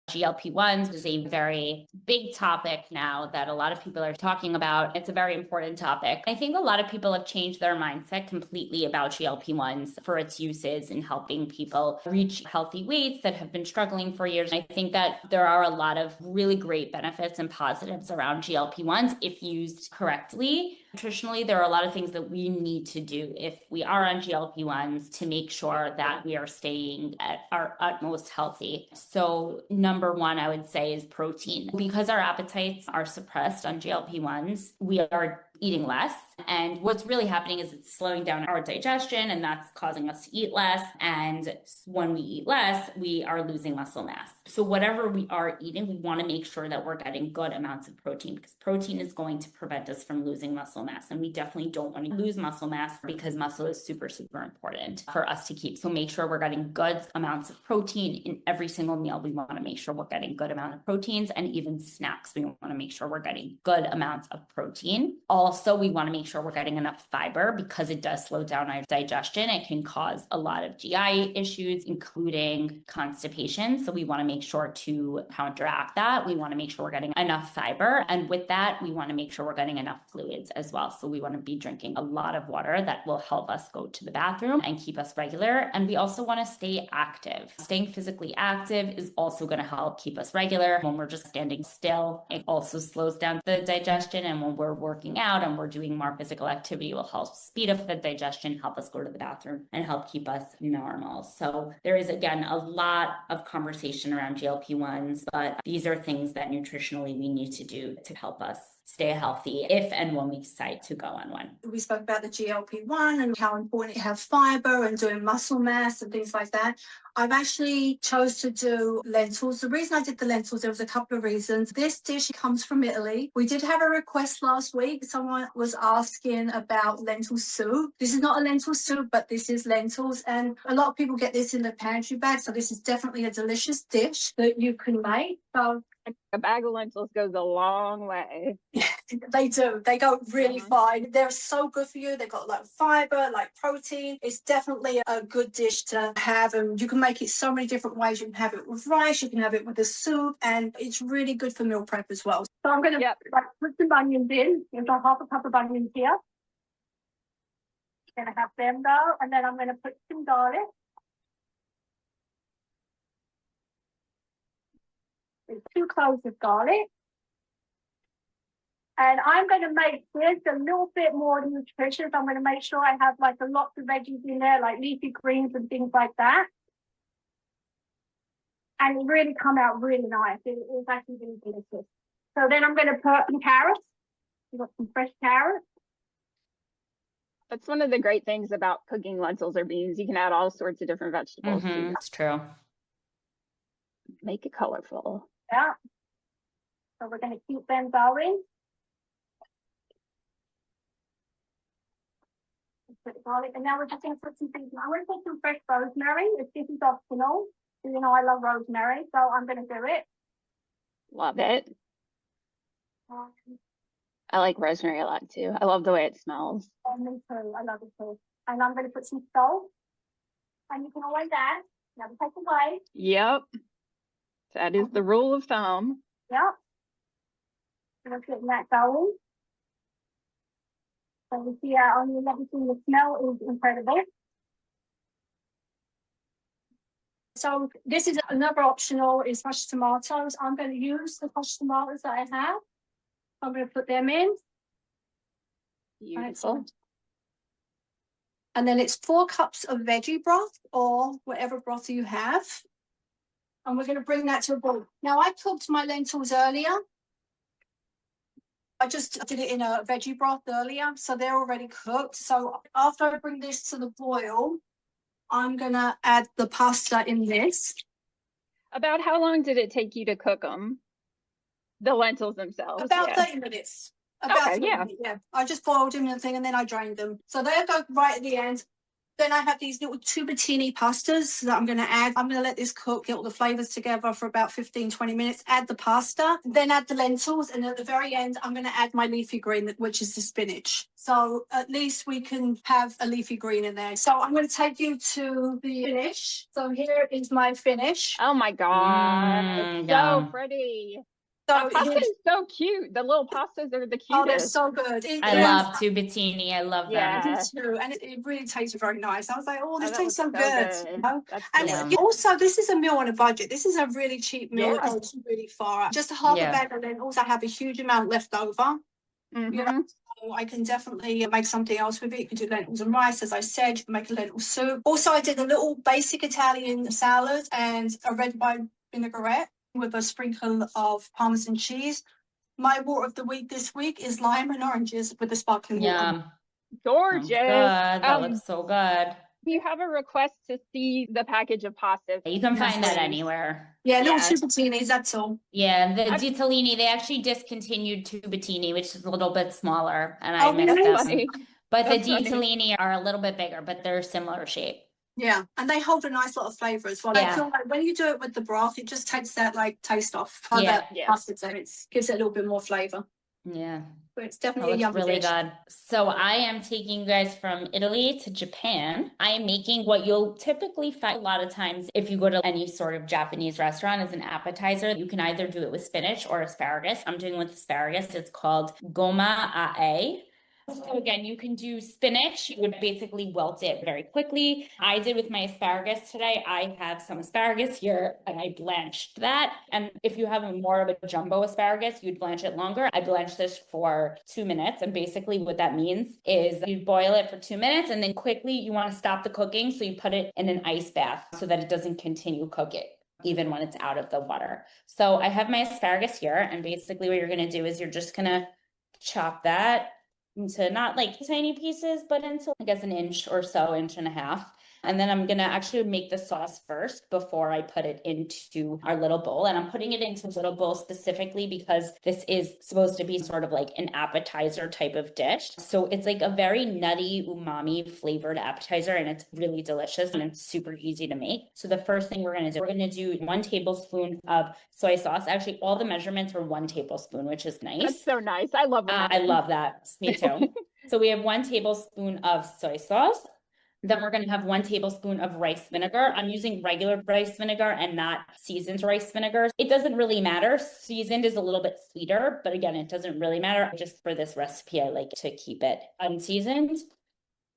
GLP-1s is a very big topic now that a lot of people are talking about. It's a very important topic. I think a lot of people have changed their mindset completely about GLP-1s for its uses in helping people reach healthy weights that have been struggling for years. I think that there are a lot of really great benefits and positives around GLP-1s if used correctly. Nutritionally, there are a lot of things that we need to do if we are on GLP-1s to make sure that we are staying at our utmost healthy. So number one, I would say, is protein. Because our appetites are suppressed on GLP-1s, we are eating less. And what's really happening is it's slowing down our digestion, and that's causing us to eat less. And when we eat less, we are losing muscle mass. So whatever we are eating, we want to make sure that we're getting good amounts of protein, because protein is going to prevent us from losing muscle mass. And we definitely don't want to lose muscle mass because muscle is super, super important for us to keep. So make sure we're getting good amounts of protein in every single meal. We want to make sure we're getting good amount of proteins, and even snacks. We want to make sure we're getting good amounts of protein. Also, we want to make sure we're getting enough fiber, because it does slow down our digestion. It can cause a lot of GI issues, including constipation. So we want to make sure to counteract that. We want to make sure we're getting enough fiber. And with that, we want to make sure we're getting enough fluids as well. So we want to be drinking a lot of water that will help us go to the bathroom and keep us regular. And we also want to stay active. Staying physically active is also going to help keep us regular. When we're just standing still, it also slows down the digestion. And when we're working out and we're doing more physical activity, will help speed up the digestion, help us go to the bathroom, and help keep us normal. So there is, again, a lot of conversation around GLP-1s, but these are things that nutritionally we need to do to help us stay healthy if and when we decide to go on one. We spoke about the GLP-1 and how important it has fiber and doing muscle mass and things like that. I've actually chose to do lentils. The reason I did the lentils, there was a couple of reasons. This dish comes from Italy. We did have a request last week. Someone was asking about lentil soup. This is not a lentil soup, but this is lentils. And a lot of people get this in the pantry bag. So this is definitely a delicious dish that you can make. So a bag of lentils goes a long way. They do. They go really fine. They're so good for you. They've got like fiber, like protein. It's definitely a good dish to have, and you can make it so many different ways. You can have it with rice, you can have it with a soup, and it's really good for meal prep as well. So I'm going to put some onions in. I've got half a cup of onions here. I'm going to have them go, and then I'm going to put some garlic. With 2 cloves of garlic. And I'm going to make this a little bit more nutritious. I'm going to make sure I have like a lot of veggies in there, like leafy greens and things like that. And it really come out really nice. It's actually really delicious. So then I'm going to put some carrots. We've got some fresh carrots. That's one of the great things about cooking lentils or beans. You can add all sorts of different vegetables. That's true. Make it colorful. Yeah. So we're going to keep them going. Put garlic, and now we're just going to put some things. I'm going to put some fresh rosemary. This is optional. You know, I love rosemary, so I'm going to do it. Love it. I like rosemary a lot too. I love the way it smells. Oh, me too. I love it too. And I'm going to put some salt. And you can always add. Never take away. Yep. That is the rule of thumb. Yep. So we're putting that going. So we see our onion, everything, the smell is incredible. So this is another optional, is crushed tomatoes. I'm going to use the crushed tomatoes that I have. I'm going to put them in. Beautiful. And then it's 4 cups of veggie broth, or whatever broth you have. And we're going to bring that to a boil. Now, I cooked my lentils earlier. I just did it in a veggie broth earlier, so they're already cooked. So after I bring this to the boil, I'm going to add the pasta in this. About how long did it take you to cook them? The lentils themselves? About 30 minutes. About 30 minutes, yeah. I just boiled them and thing, and then I drained them. So they'll go right at the end. Then I have these little tubertini pastas that I'm going to add. I'm going to let this cook, get all the flavors together for about 15-20 minutes, add the pasta, then add the lentils, and at the very end, I'm going to add my leafy green, which is the spinach. So at least we can have a leafy green in there. So I'm going to take you to the finish. So here is my finish. Oh my God. So yum. pretty. So That pasta is so cute. The little pastas are the cutest. oh, they're so good. I love tubatini. I love them. Yeah. Too, and it really tasted very nice. I was like, oh, this that tastes was so so good. You know? That's And Yeah. also, this is a meal on a budget. This is a really cheap meal. Yeah. It's really far. Just a half a Yeah. bag of lentils. I have a huge amount left over. Mhm. You know, so I can definitely make something else with it. You can do lentils and rice, as I said. You can make a lentil soup. Also, I did a little basic Italian salad and a red wine vinaigrette with a sprinkle of Parmesan cheese. My water of the week this week is lime and oranges with the sparkling water. Yum. Gorgeous. Good. That looks so good. You have a request to see the package of pastas. You can find that Please. anywhere. Yeah, little Yeah. tubertinis, that's all. Yeah, the I've- ditalini, they actually discontinued tubatini, which is a little bit smaller, and I Oh, mixed really? them. That's funny. But the That's funny. ditalini are a little bit bigger, but they're similar shape. Yeah, and they hold a nice lot of flavour as well. Yeah. I feel like when you do it with the broth, it just takes that like taste off. Yeah. That Yeah. mustard, so it gives it a little bit more flavour. Yeah. But it's That definitely a looks yummy really dish. good. So I am taking you guys from Italy to Japan. I am making what you'll typically find a lot of times if you go to any sort of Japanese restaurant as an appetizer. You can either do it with spinach or asparagus. I'm doing with asparagus. It's called Goma-ae. So again, you can do spinach. You would basically wilt it very quickly. I did with my asparagus today. I have some asparagus here and I blanched that. And if you have more of a jumbo asparagus, you'd blanch it longer. I blanched this for 2 minutes. And basically what that means is you boil it for 2 minutes and then quickly you want to stop the cooking. So you put it in an ice bath so that it doesn't continue cooking even when it's out of the water. So I have my asparagus here. And basically what you're going to do is you're just going to chop that into not like tiny pieces, but into I guess an inch or so, inch and a half. And then I'm gonna actually make the sauce first before I put it into our little bowl. And I'm putting it into a little bowl specifically because this is supposed to be sort of like an appetizer type of dish. So it's like a very nutty, umami flavored appetizer, and it's really delicious and it's super easy to make. So the first thing we're gonna do 1 tablespoon of soy sauce. Actually, all the measurements are 1 tablespoon, which is nice. That's so nice. I love that. I love that. Me too. So we have 1 tablespoon of soy sauce. Then we're going to have 1 tablespoon of rice vinegar. I'm using regular rice vinegar and not seasoned rice vinegar. It doesn't really matter. Seasoned is a little bit sweeter, but again, it doesn't really matter. Just for this recipe, I like to keep it unseasoned.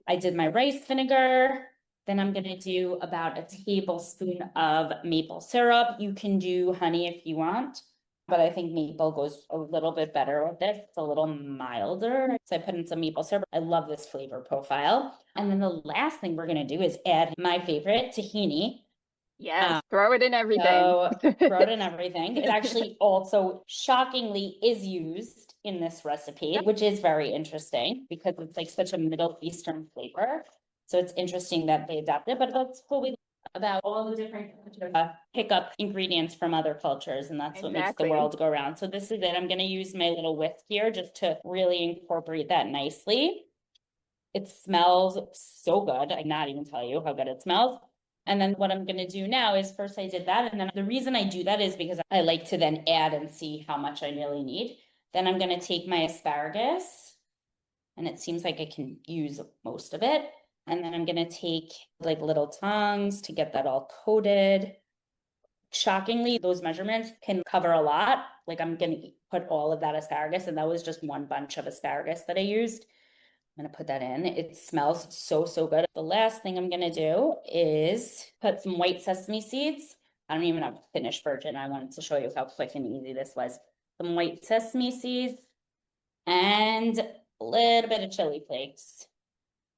I did my rice vinegar. Then I'm going to do about a tablespoon of maple syrup. You can do honey if you want, but I think maple goes a little bit better with this. It's a little milder. So I put in some maple syrup. I love this flavor profile. And then the last thing we're going to do is add my favorite tahini. Yes, throw it in everything. So throw it in everything. It actually also shockingly is used in this recipe, which is very interesting because it's like such a Middle Eastern flavor. So it's interesting that they adapted, but that's what we love about all the different pick up ingredients from other cultures, and that's what makes the Exactly. world go round. So this is it. I'm going to use my little whisk here just to really incorporate that nicely. It smells so good. I cannot even tell you how good it smells. And then what I'm going to do now is first I did that. And then the reason I do that is because I like to then add and see how much I really need. Then I'm going to take my asparagus, and it seems like I can use most of it. And then I'm going to take like little tongs to get that all coated. Shockingly, those measurements can cover a lot. Like I'm going to put all of that asparagus, and that was just 1 bunch of asparagus that I used. I'm going to put that in. It smells so, so good. The last thing I'm going to do is put some white sesame seeds. I don't even have a finished version. I wanted to show you how quick and easy this was. Some white sesame seeds and a little bit of chili flakes.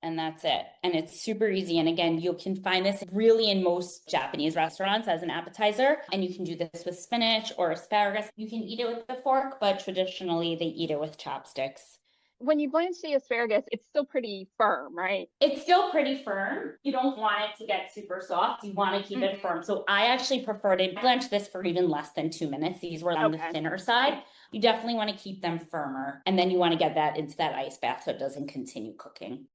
And that's it. And it's super easy. And again, you can find this really in most Japanese restaurants as an appetizer. And you can do this with spinach or asparagus. You can eat it with a fork, but traditionally they eat it with chopsticks. When you blanch the asparagus, it's still pretty firm, right? It's still pretty firm. You don't want it to get super soft. You want to keep it firm. So I actually prefer to blanch this for even less than 2 minutes. These were on the thinner side. You definitely want to keep them firmer. And then you want to get that into that ice bath so it doesn't continue cooking.